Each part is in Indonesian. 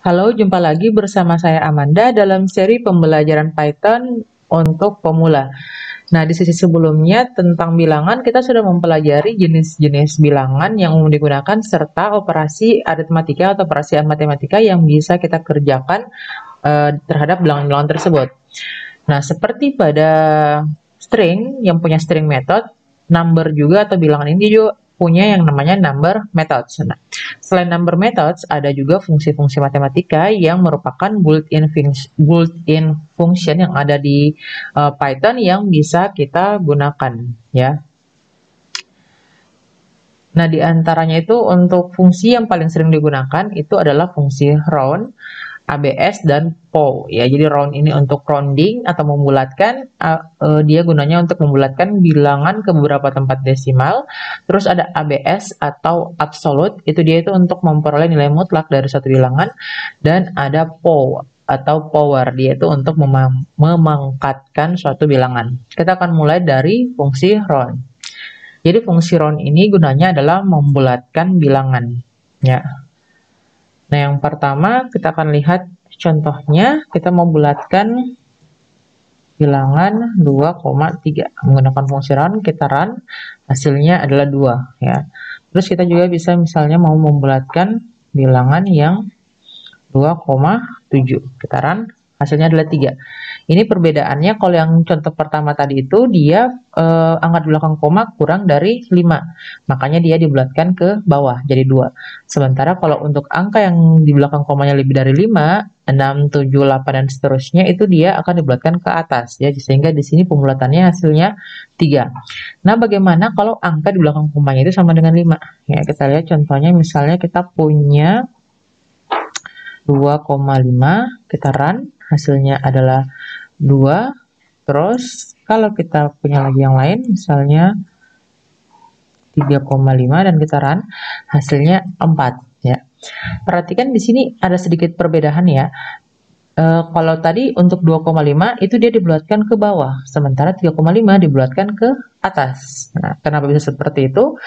Halo, jumpa lagi bersama saya Amanda dalam seri pembelajaran Python untuk pemula. Nah, di sesi sebelumnya tentang bilangan, kita sudah mempelajari jenis-jenis bilangan yang umum digunakan serta operasi aritmatika atau operasi matematika yang bisa kita kerjakan terhadap bilangan-bilangan tersebut. Nah, seperti pada string yang punya string method, number juga atau bilangan ini juga punya yang namanya number methods. Nah, selain number methods, ada juga fungsi-fungsi matematika yang merupakan built-in function yang ada di Python yang bisa kita gunakan, ya. Nah, di antaranya itu untuk fungsi yang paling sering digunakan itu adalah fungsi round, ABS, dan POW, ya. Jadi round ini untuk rounding atau membulatkan, dia gunanya untuk membulatkan bilangan ke beberapa tempat desimal. Terus ada ABS atau absolute, itu dia itu untuk memperoleh nilai mutlak dari satu bilangan. Dan ada POW atau power, dia itu untuk memangkatkan suatu bilangan. Kita akan mulai dari fungsi round. Jadi fungsi round ini gunanya adalah membulatkan bilangan, ya. Nah, yang pertama kita akan lihat contohnya. Kita membulatkan bilangan 2,3 menggunakan fungsi round. Kita run, hasilnya adalah 2, ya. Terus kita juga bisa misalnya mau membulatkan bilangan yang 2,7. Kita run, hasilnya adalah 3. Ini perbedaannya, kalau yang contoh pertama tadi itu dia angka di belakang koma kurang dari 5. Makanya dia dibulatkan ke bawah jadi 2. Sementara kalau untuk angka yang di belakang komanya lebih dari 5, 6, 7, 8 dan seterusnya itu dia akan dibulatkan ke atas, ya. Sehingga di sini pembulatannya hasilnya 3. Nah, bagaimana kalau angka di belakang komanya itu sama dengan 5? Ya, kita lihat contohnya, misalnya kita punya 2,5, kita run, hasilnya adalah 2. Terus kalau kita punya lagi yang lain, misalnya 3,5 dan kita run, hasilnya 4, ya. Perhatikan di sini ada sedikit perbedaan, ya. Kalau tadi untuk 2,5 itu dia dibulatkan ke bawah, sementara 3,5 dibulatkan ke atas. Nah, kenapa bisa seperti itu?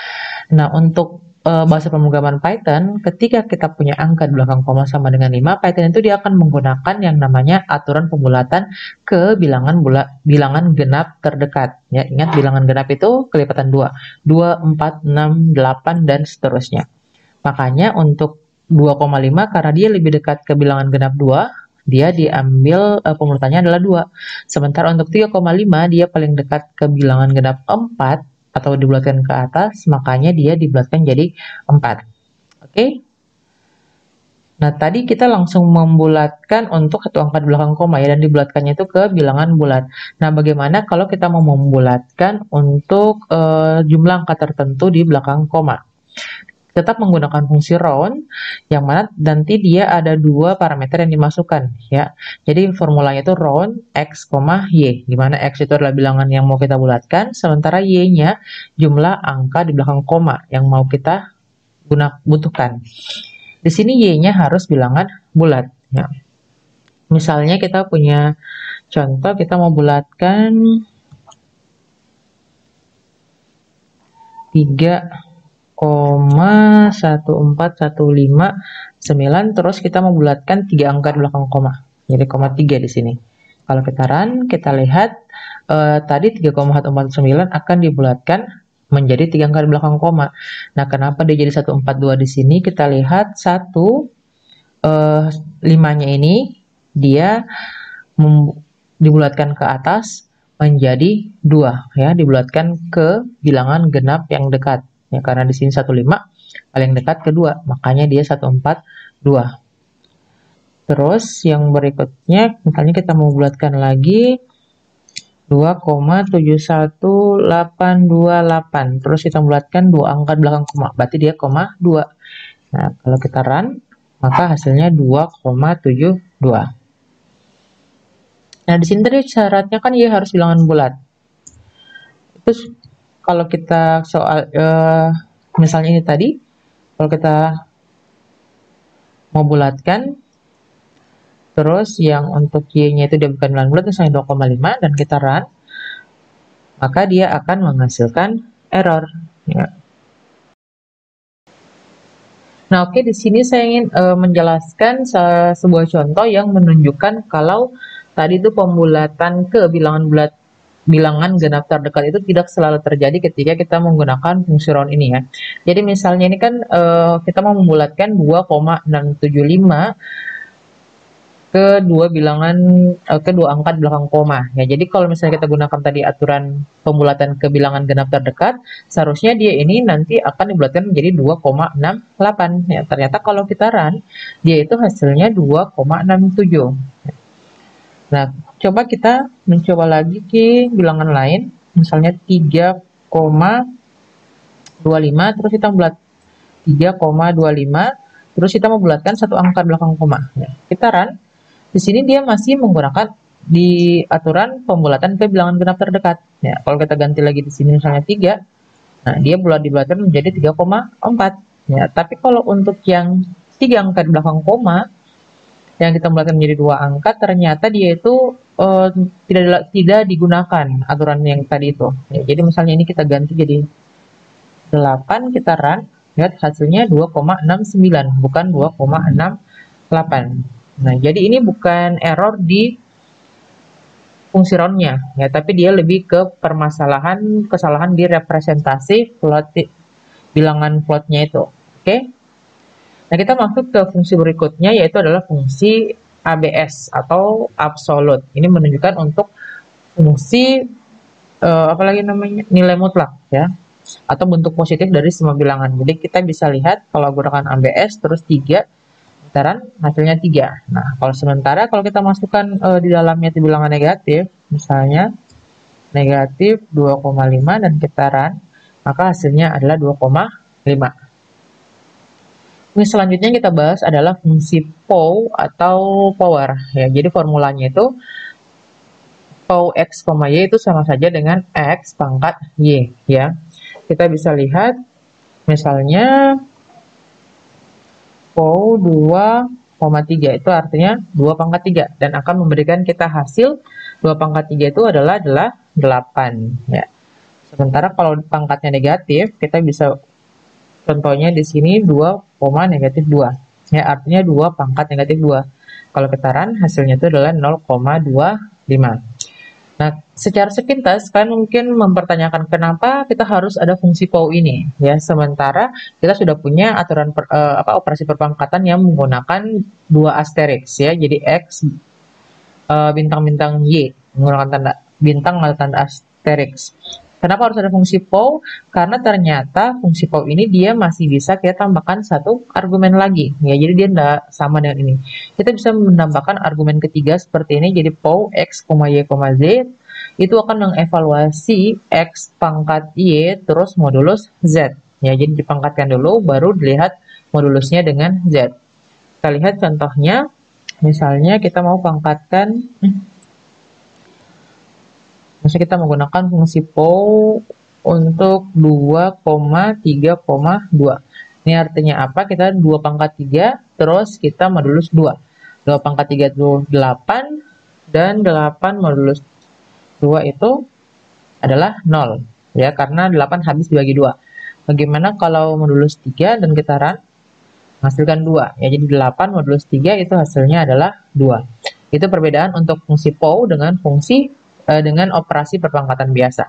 Nah, untuk bahasa pemrograman Python, ketika kita punya angka di belakang koma sama dengan 5, Python itu dia akan menggunakan yang namanya aturan pembulatan ke bilangan genap terdekat. Ya, ingat bilangan genap itu kelipatan 2. 2, 4, 6, 8, dan seterusnya. Makanya untuk 2,5 karena dia lebih dekat ke bilangan genap 2, dia diambil pembulatannya adalah 2. Sementara untuk 3,5 dia paling dekat ke bilangan genap 4 atau dibulatkan ke atas, makanya dia dibulatkan jadi 4. Oke? Nah, tadi kita langsung membulatkan untuk satu angka di belakang koma, ya, dan dibulatkannya itu ke bilangan bulat. Nah, bagaimana kalau kita mau membulatkan untuk jumlah angka tertentu di belakang koma? Tetap menggunakan fungsi round, yang mana nanti dia ada 2 parameter yang dimasukkan, ya. Jadi formulanya itu round x, y, di mana x itu adalah bilangan yang mau kita bulatkan, sementara y-nya jumlah angka di belakang koma yang mau kita butuhkan. Di sini y-nya harus bilangan bulat, ya. Misalnya kita punya contoh, kita mau bulatkan 3,14159, terus kita membulatkan 3 angka di belakang koma, jadi 3 di sini. Kalau kita run, kita lihat tadi 3,149 akan dibulatkan menjadi 3 angka di belakang koma. Nah, kenapa dia jadi 142 di sini? Kita lihat 5-nya ini dia dibulatkan ke atas menjadi 2, ya, dibulatkan ke bilangan genap yang dekat. Ya, karena di sini 15 paling dekat ke 2, makanya dia 142. Terus yang berikutnya, misalnya kita mau bulatkan lagi 2,71828. Terus kita bulatkan 2 angka di belakang koma, berarti dia 2. Nah, kalau kita run, maka hasilnya 2,72. Nah, di sini tadi syaratnya kan dia harus bilangan bulat. Terus kalau kita soal misalnya ini tadi, kalau kita mau bulatkan, terus yang untuk y-nya itu dia bukan bilangan bulat, misalnya 2,5, dan kita run, maka dia akan menghasilkan error, ya. Nah, oke, di sini saya ingin menjelaskan sebuah contoh yang menunjukkan kalau tadi itu pembulatan ke bilangan genap terdekat itu tidak selalu terjadi ketika kita menggunakan fungsi round ini ya. Jadi misalnya ini kan kita mau membulatkan 2,675 ke dua angka di belakang koma ya. Jadi kalau misalnya kita gunakan tadi aturan pembulatan ke bilangan genap terdekat, seharusnya dia ini nanti akan dibulatkan menjadi 2,68 ya. Ternyata kalau kita run, dia itu hasilnya 2,67. Nah, coba kita mencoba lagi ke bilangan lain, misalnya 3,25, terus kita bulat 3,25, terus kita membulatkan satu angka belakang koma ya. Kita run. Di sini dia masih menggunakan di aturan pembulatan ke bilangan genap terdekat. Ya, kalau kita ganti lagi di sini misalnya 3, nah dia dibulatkan menjadi 3,4. Ya, tapi kalau untuk yang 3 angka di belakang koma, yang kita bulatkan menjadi 2 angka, ternyata dia itu tidak digunakan aturan yang tadi itu. Ya, jadi misalnya ini kita ganti jadi 8, kita run, lihat hasilnya 2,69, bukan 2,68. Nah, jadi ini bukan error di fungsi roundnya, ya, tapi dia lebih ke kesalahan di representasi bilangan floatnya itu. Oke. Nah, kita masuk ke fungsi berikutnya, yaitu adalah fungsi ABS atau absolute. Ini menunjukkan untuk fungsi apalagi namanya, nilai mutlak ya, atau bentuk positif dari semua bilangan. Jadi kita bisa lihat kalau gunakan ABS terus 3, hasilnya 3. Nah, kalau kita masukkan di dalamnya di bilangan negatif, misalnya negatif 2,5 dan kita run, maka hasilnya adalah 2,5. Ini selanjutnya kita bahas adalah fungsi POW atau power ya. Jadi formulanya itu POW X, Y itu sama saja dengan X pangkat Y ya. Kita bisa lihat misalnya POW 2,3 itu artinya 2 pangkat 3 dan akan memberikan kita hasil 2 pangkat 3 itu adalah 8 ya. Sementara kalau pangkatnya negatif, kita bisa contohnya di sini 2, negatif 2 ya, artinya 2 pangkat negatif 2. Kalau kita run, hasilnya itu adalah 0,25. Nah, secara sepintas kalian mungkin mempertanyakan kenapa kita harus ada fungsi POW ini ya, sementara kita sudah punya aturan operasi perpangkatan yang menggunakan 2 asterisk ya. Jadi X bintang-bintang Y menggunakan tanda bintang atau tanda asterisk. Kenapa harus ada fungsi POW? Karena ternyata fungsi POW ini dia masih bisa kita tambahkan satu argumen lagi ya. Jadi dia tidak sama dengan ini. Kita bisa menambahkan argumen ketiga seperti ini. Jadi POW X, Y, Z itu akan mengevaluasi X pangkat Y terus modulus Z ya. Jadi dipangkatkan dulu baru dilihat modulusnya dengan Z. Kita lihat contohnya, misalnya kita mau pangkatkan, misalnya kita menggunakan fungsi POW untuk 2,3,2. Ini artinya apa? Kita 2 pangkat 3 terus kita modulus 2. 2 pangkat 3 itu 8 dan 8 modulus 2 itu adalah 0 ya, karena 8 habis dibagi 2. Bagaimana kalau modulus 3 dan kita run, menghasilkan 2 ya. Jadi 8 modulus 3 itu hasilnya adalah 2. Itu perbedaan untuk fungsi POW dengan operasi perpangkatan biasa.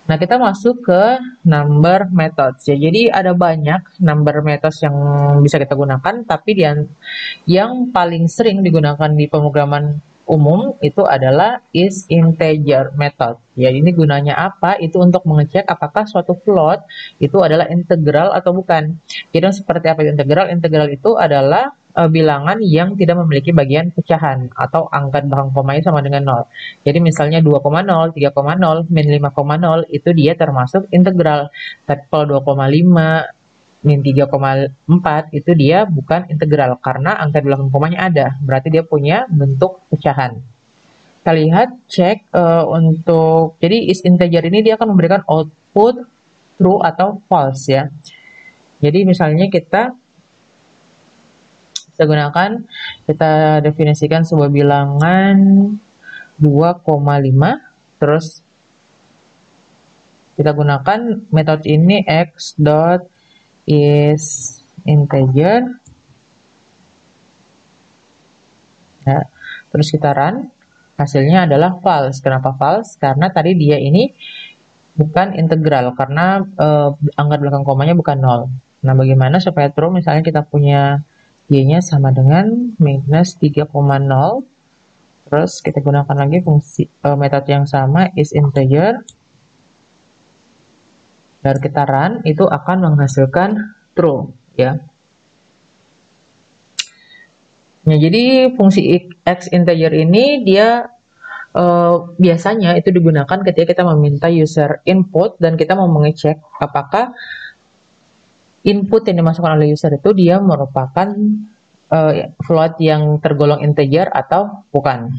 Nah, kita masuk ke number methods ya. Jadi ada banyak number methods yang bisa kita gunakan, tapi yang paling sering digunakan di pemrograman umum itu adalah is integer method. Ya, ini gunanya apa? Itu untuk mengecek apakah suatu float itu adalah integral atau bukan. Jadi seperti apa itu integral? Integral itu adalah bilangan yang tidak memiliki bagian pecahan atau angka belakang komanya sama dengan 0. Jadi misalnya 2,0, 3,0, min 5,0 itu dia termasuk integral. Tapi kalau 2,5, min 3,4 itu dia bukan integral karena angka belakang komanya ada. Berarti dia punya bentuk pecahan. Kita lihat cek jadi is integer ini dia akan memberikan output true atau false ya. Jadi misalnya kita kita definisikan sebuah bilangan 2,5 terus kita gunakan metode ini x dot is integer. Ya, terus kita run, hasilnya adalah false. Kenapa false? Karena tadi dia ini bukan integral, karena angka belakang komanya bukan 0. Nah, bagaimana supaya true? Misalnya kita punya y-nya sama dengan minus 3,0. Terus kita gunakan lagi fungsi metode yang sama, is integer. Dan kita run, itu akan menghasilkan true, ya. Nah, jadi fungsi x integer ini dia biasanya itu digunakan ketika kita meminta user input dan kita mau mengecek apakah input yang dimasukkan oleh user itu dia merupakan float yang tergolong integer atau bukan.